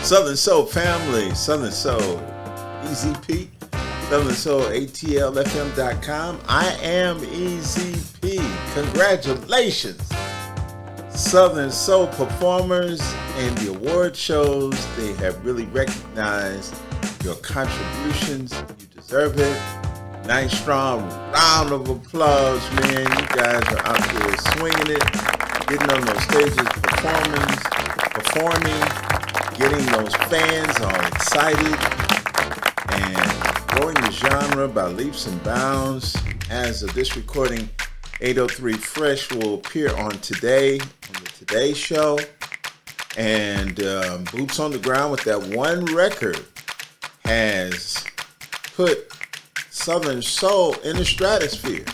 Southern Soul family, Southern Soul EZP, Southern Soul ATLFM.com. I am EZP. Congratulations, Southern Soul performers and the award shows. They have really recognized your contributions. You deserve it. Nice strong round of applause, man. You guys are out there swinging it, getting on those stages, performing, getting those fans all excited, and growing the genre by leaps and bounds. As of this recording, 803 Fresh will appear on Today, on the Today Show, and Boots on the Ground with that one record has put Southern Soul in the stratosphere.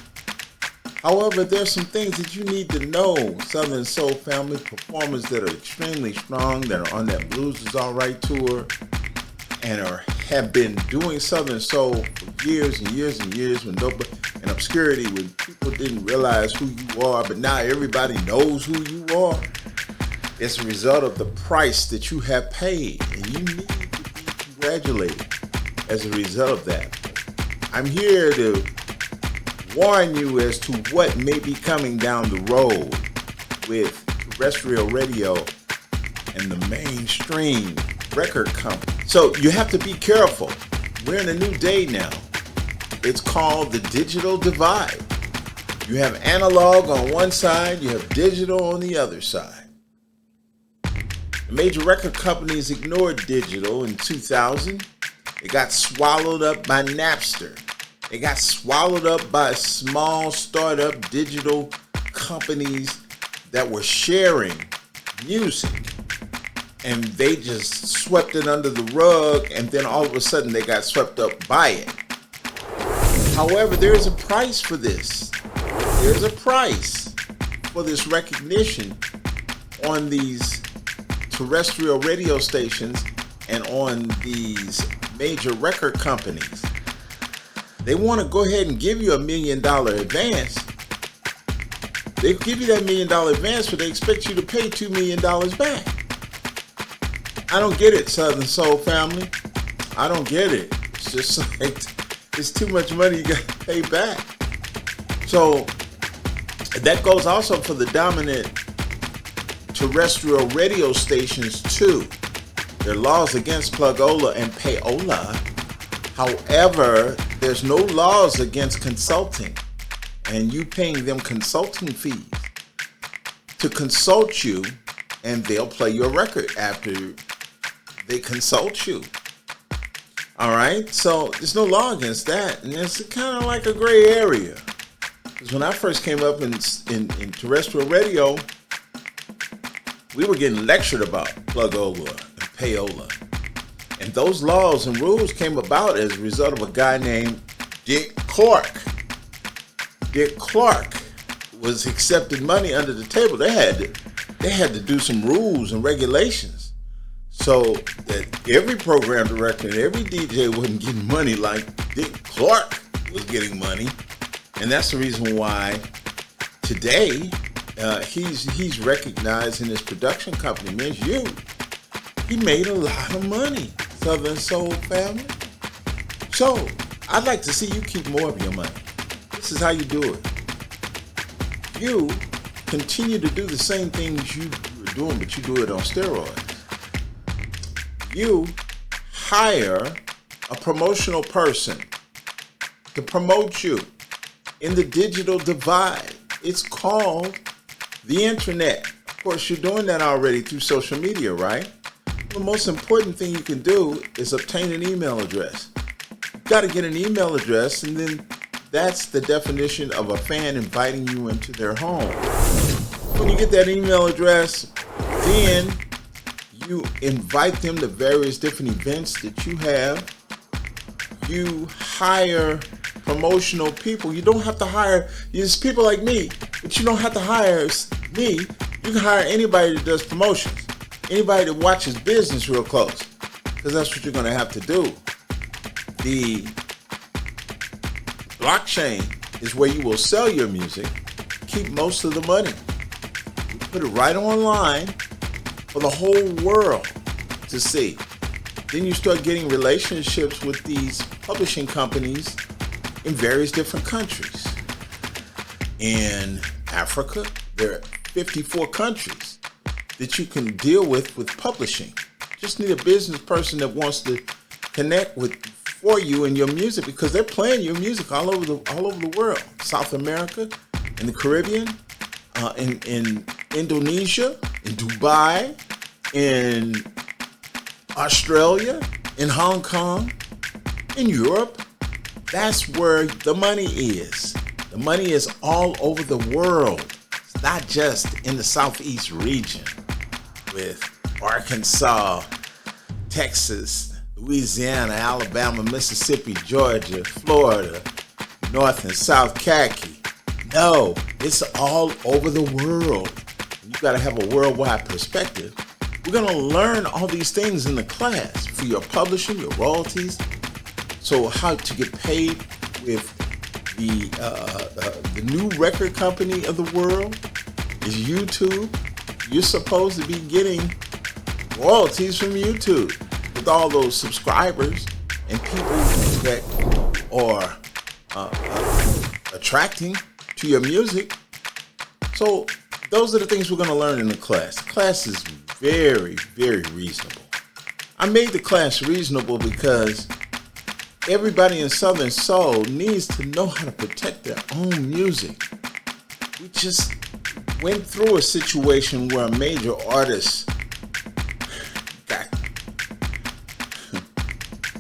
However, there's some things that you need to know, Southern Soul family performers that are extremely strong, that are on that Blues Is Alright tour, and have been doing Southern Soul for years and years and years in obscurity, when people didn't realize who you are, but now everybody knows who you are. It's a result of the price that you have paid, and you need to be congratulated as a result of that. I'm here to warn you as to what may be coming down the road with terrestrial radio and the mainstream record company. So you have to be careful. We're in a new day now. It's called the digital divide. You have analog on one side, you have digital on the other side. The major record companies ignored digital in 2000. It got swallowed up by Napster. It got swallowed up by small startup digital companies that were sharing music. And they just swept it under the rug, and then all of a sudden they got swept up by it. However, there's a price for this. There's a price for this recognition on these terrestrial radio stations and on these major record companies. They want to go ahead and give you $1 million advance. They give you that $1 million advance, but they expect you to pay $2 million back. I don't get it, Southern Soul family. I don't get it. It's just like, it's too much money you got to pay back. So that goes also for the dominant terrestrial radio stations too. There are laws against plugola and payola. However, there's no laws against consulting and you paying them consulting fees to consult you, and they'll play your record after they consult you. All right, so there's no law against that, and it's kind of like a gray area. Because when I first came up in terrestrial radio, we were getting lectured about plugola and payola. And those laws and rules came about as a result of a guy named Dick Clark. Dick Clark was accepting money under the table. They had to do some rules and regulations so that every program director and every DJ wasn't getting money like Dick Clark was getting money. And that's the reason why today he's recognized in his production company, Ms. You. He made a lot of money, Southern Soul family. So I'd like to see you keep more of your money. This is how you do it. You continue to do the same things you were doing, but you do it on steroids. You hire a promotional person to promote you in the digital divide. It's called the internet. Of course, you're doing that already through social media, right? The most important thing you can do is obtain an email address. You've got to get an email address, and then that's the definition of a fan inviting you into their home. When you get that email address, then you invite them to various different events that you have. You hire promotional people. You don't have to hire, there's people like me, but you don't have to hire me. You can hire anybody that does promotions. Anybody that watches business real close, because that's what you're going to have to do. The blockchain is where you will sell your music, keep most of the money. You put it right online for the whole world to see. Then you start getting relationships with these publishing companies in various different countries. In Africa, there are 54 countries that you can deal with publishing. Just need a business person that wants to connect with for you and your music, because they're playing your music all over the world. South America, in the Caribbean, in Indonesia, in Dubai, in Australia, in Hong Kong, in Europe. That's where the money is. The money is all over the world. It's not just in the Southeast region with Arkansas, Texas, Louisiana, Alabama, Mississippi, Georgia, Florida, North and South Khaki. No, it's all over the world. You got to have a worldwide perspective. We're going to learn all these things in the class for your publishing, your royalties. So how to get paid with the new record company of the world is YouTube. You're supposed to be getting royalties from YouTube with all those subscribers and people that are attracting to your music. So those are the things we're going to learn in the class. The class is very, very reasonable. I made the class reasonable because everybody in Southern Soul needs to know how to protect their own music. We just went through a situation where a major artist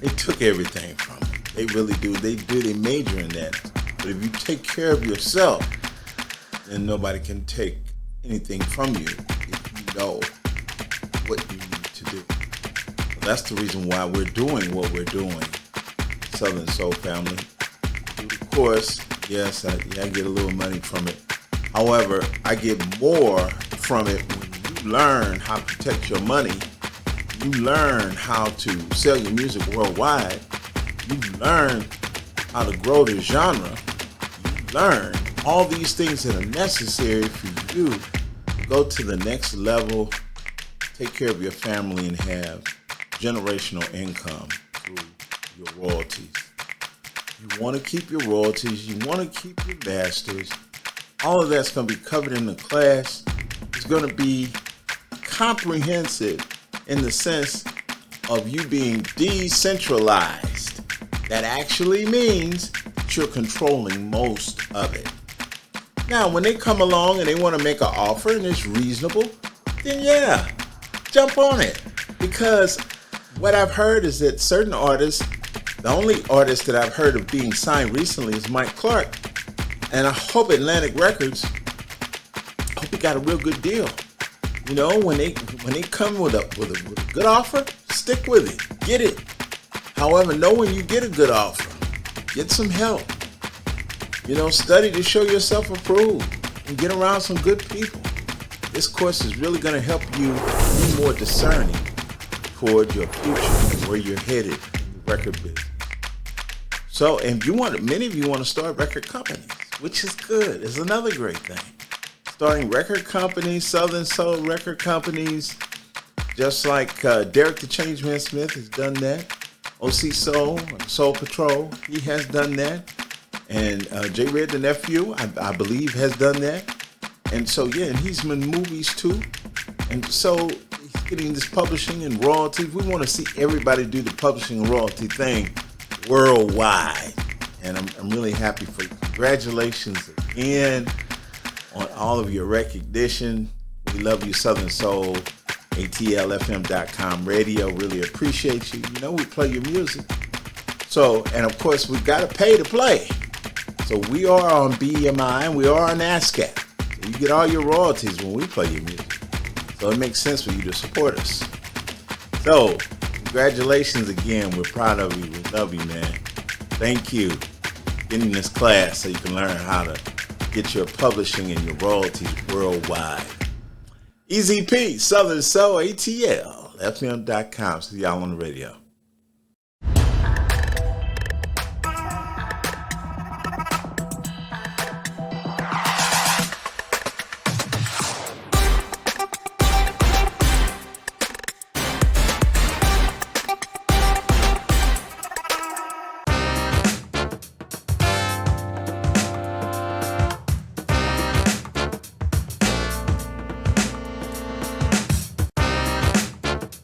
they took everything from them. They really do. They major in that. But if you take care of yourself, then nobody can take anything from you if you know what you need to do. So that's the reason why we're doing what we're doing. Southern Soul family. Through the course, yes, I get a little money from it. However, I get more from it when you learn how to protect your money. You learn how to sell your music worldwide. You learn how to grow the genre. You learn all these things that are necessary for you to go to the next level, take care of your family, and have generational income through your royalties. You want to keep your royalties. You want to keep your masters. All of that's going to be covered in the class. It's going to be comprehensive in the sense of you being decentralized. That actually means that you're controlling most of it. Now, when they come along and they want to make an offer and it's reasonable, then yeah, jump on it. Because what I've heard is that certain artists, the only artist that I've heard of being signed recently is Mike Clark. And I hope Atlantic Records, I hope he got a real good deal. You know, when they come with a good offer, stick with it. Get it. However, know when you get a good offer. Get some help. You know, study to show yourself approved and get around some good people. This course is really going to help you be more discerning toward your future, where you're headed in the record business. So, and many of you want to start record companies, which is good. It's another great thing. Starting record companies, Southern Soul record companies, just like Derek the Changeman Smith has done that. OC Soul, Soul Patrol, he has done that. And J. Red the Nephew, I believe, has done that. And so, yeah, and he's in movies too. And so he's getting this publishing and royalties. We want to see everybody do the publishing and royalty thing worldwide. And I'm really happy for you. Congratulations again on all of your recognition. We love you, Southern Soul, ATLFM.com radio. Really appreciate you. You know, we play your music. So, and of course, we got to pay to play. So we are on BMI and we are on ASCAP. So you get all your royalties when we play your music. So it makes sense for you to support us. So, congratulations again. We're proud of you. We love you, man. Thank you for getting this class so you can learn how to get your publishing and your royalties worldwide. Easy P, Southern Soul, ATL, FM.com. See y'all on the radio.